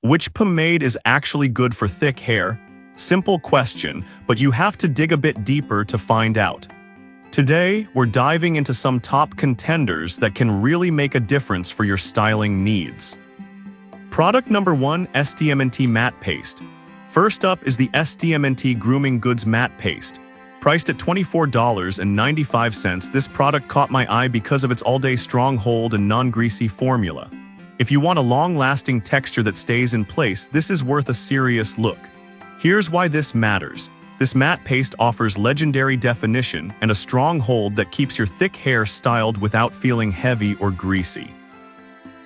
Which pomade is actually good for thick hair? Simple question, but you have to dig a bit deeper to find out. Today, we're diving into some top contenders that can really make a difference for your styling needs. Product number 1, SDMNT Matte Paste. First up is the SDMNT Grooming Goods Matte Paste. Priced at $24.95, this product caught my eye because of its all-day strong hold and non-greasy formula. If you want a long-lasting texture that stays in place, this is worth a serious look. Here's why this matters. This matte paste offers legendary definition and a strong hold that keeps your thick hair styled without feeling heavy or greasy.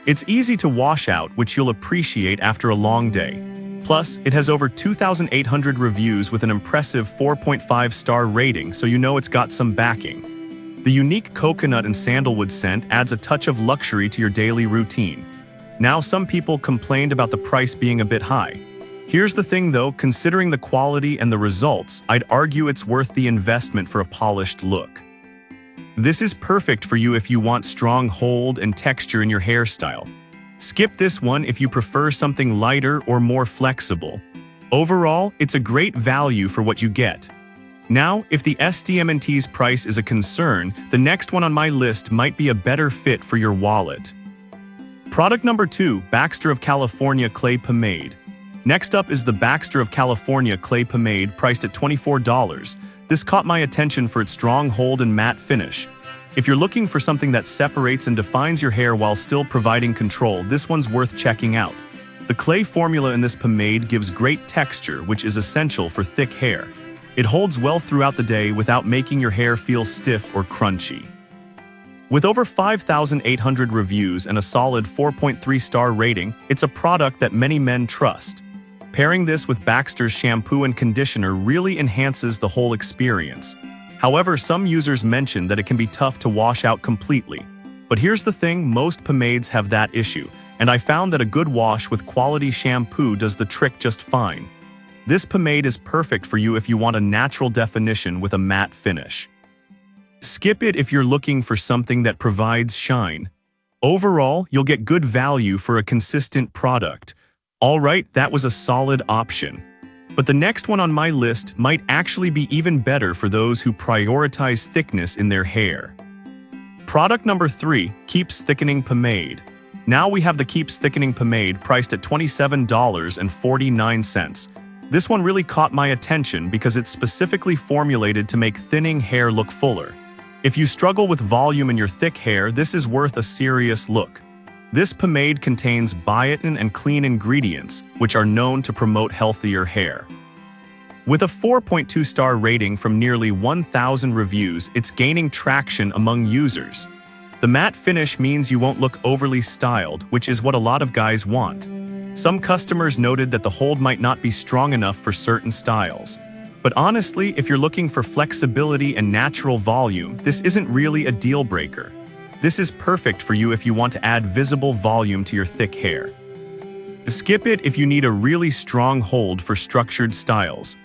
It's easy to wash out, which you'll appreciate after a long day. Plus, it has over 2,800 reviews with an impressive 4.5-star rating, so you know it's got some backing. The unique coconut and sandalwood scent adds a touch of luxury to your daily routine. Now, some people complained about the price being a bit high. Here's the thing though, considering the quality and the results, I'd argue it's worth the investment for a polished look. This is perfect for you if you want strong hold and texture in your hairstyle. Skip this one if you prefer something lighter or more flexible. Overall, it's a great value for what you get. Now, if the SDMNT's price is a concern, the next one on my list might be a better fit for your wallet. Product number 2, Baxter of California Clay Pomade. Next up is the Baxter of California Clay Pomade, priced at $24. This caught my attention for its strong hold and matte finish. If you're looking for something that separates and defines your hair while still providing control, this one's worth checking out. The clay formula in this pomade gives great texture, which is essential for thick hair. It holds well throughout the day without making your hair feel stiff or crunchy. With over 5,800 reviews and a solid 4.3-star rating, it's a product that many men trust. Pairing this with Baxter's shampoo and conditioner really enhances the whole experience. However, some users mention that it can be tough to wash out completely. But here's the thing, most pomades have that issue, and I found that a good wash with quality shampoo does the trick just fine. This pomade is perfect for you if you want a natural definition with a matte finish. Skip it if you're looking for something that provides shine. Overall, you'll get good value for a consistent product. Alright, that was a solid option. But the next one on my list might actually be even better for those who prioritize thickness in their hair. Product number 3, Keeps Thickening Pomade. Now we have the Keeps Thickening Pomade priced at $27.49. This one really caught my attention because it's specifically formulated to make thinning hair look fuller. If you struggle with volume in your thick hair, this is worth a serious look. This pomade contains biotin and clean ingredients, which are known to promote healthier hair. With a 4.2-star rating from nearly 1,000 reviews, it's gaining traction among users. The matte finish means you won't look overly styled, which is what a lot of guys want. Some customers noted that the hold might not be strong enough for certain styles. But honestly, if you're looking for flexibility and natural volume, this isn't really a deal breaker. This is perfect for you if you want to add visible volume to your thick hair. Skip it if you need a really strong hold for structured styles.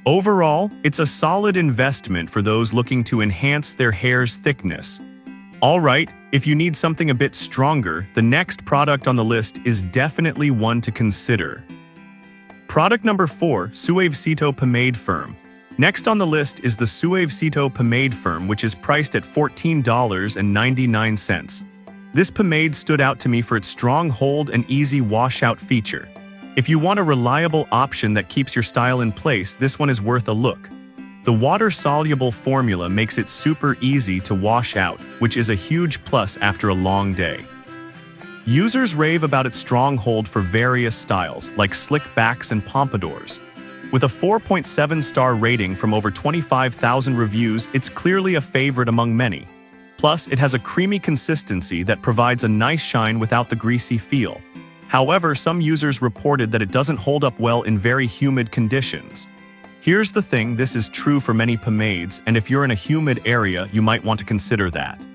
Overall, it's a solid investment for those looking to enhance their hair's thickness. Alright, if you need something a bit stronger, the next product on the list is definitely one to consider. Product number 4, Suavecito Pomade Firm. Next on the list is the Suavecito Pomade Firm, which is priced at $14.99. This pomade stood out to me for its strong hold and easy washout feature. If you want a reliable option that keeps your style in place, this one is worth a look. The water-soluble formula makes it super easy to wash out, which is a huge plus after a long day. Users rave about its strong hold for various styles, like slick backs and pompadours. With a 4.7-star rating from over 25,000 reviews, it's clearly a favorite among many. Plus, it has a creamy consistency that provides a nice shine without the greasy feel. However, some users reported that it doesn't hold up well in very humid conditions. Here's the thing, this is true for many pomades, and if you're in a humid area, you might want to consider that.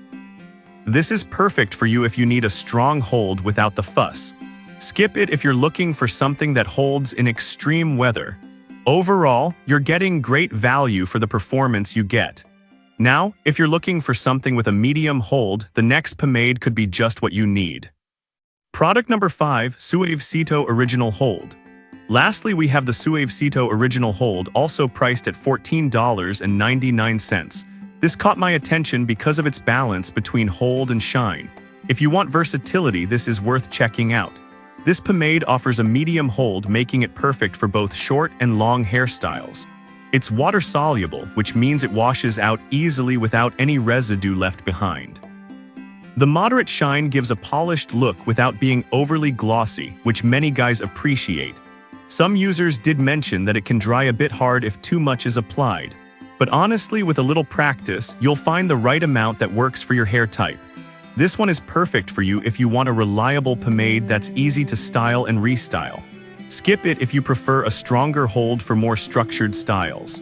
This is perfect for you if you need a strong hold without the fuss. Skip it if you're looking for something that holds in extreme weather. Overall, you're getting great value for the performance you get. Now, if you're looking for something with a medium hold, the next pomade could be just what you need. Product number 5, Suavecito Original Hold. Lastly, we have the Suavecito Original Hold, also priced at $14.99. This caught my attention because of its balance between hold and shine. If you want versatility, this is worth checking out. This pomade offers a medium hold, making it perfect for both short and long hairstyles. It's water-soluble, which means it washes out easily without any residue left behind. The moderate shine gives a polished look without being overly glossy, which many guys appreciate. Some users did mention that it can dry a bit hard if too much is applied. But honestly, with a little practice, you'll find the right amount that works for your hair type. This one is perfect for you if you want a reliable pomade that's easy to style and restyle. Skip it if you prefer a stronger hold for more structured styles.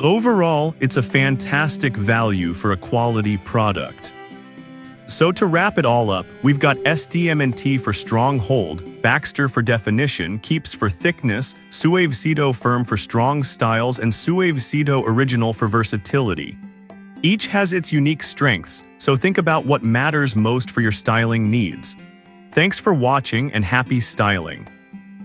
Overall, it's a fantastic value for a quality product. So to wrap it all up, we've got SDM&T for strong hold, Baxter for definition, Keeps for thickness, Suavecito Firm for strong styles, and Suavecito Original for versatility. Each has its unique strengths, so think about what matters most for your styling needs. Thanks for watching and happy styling.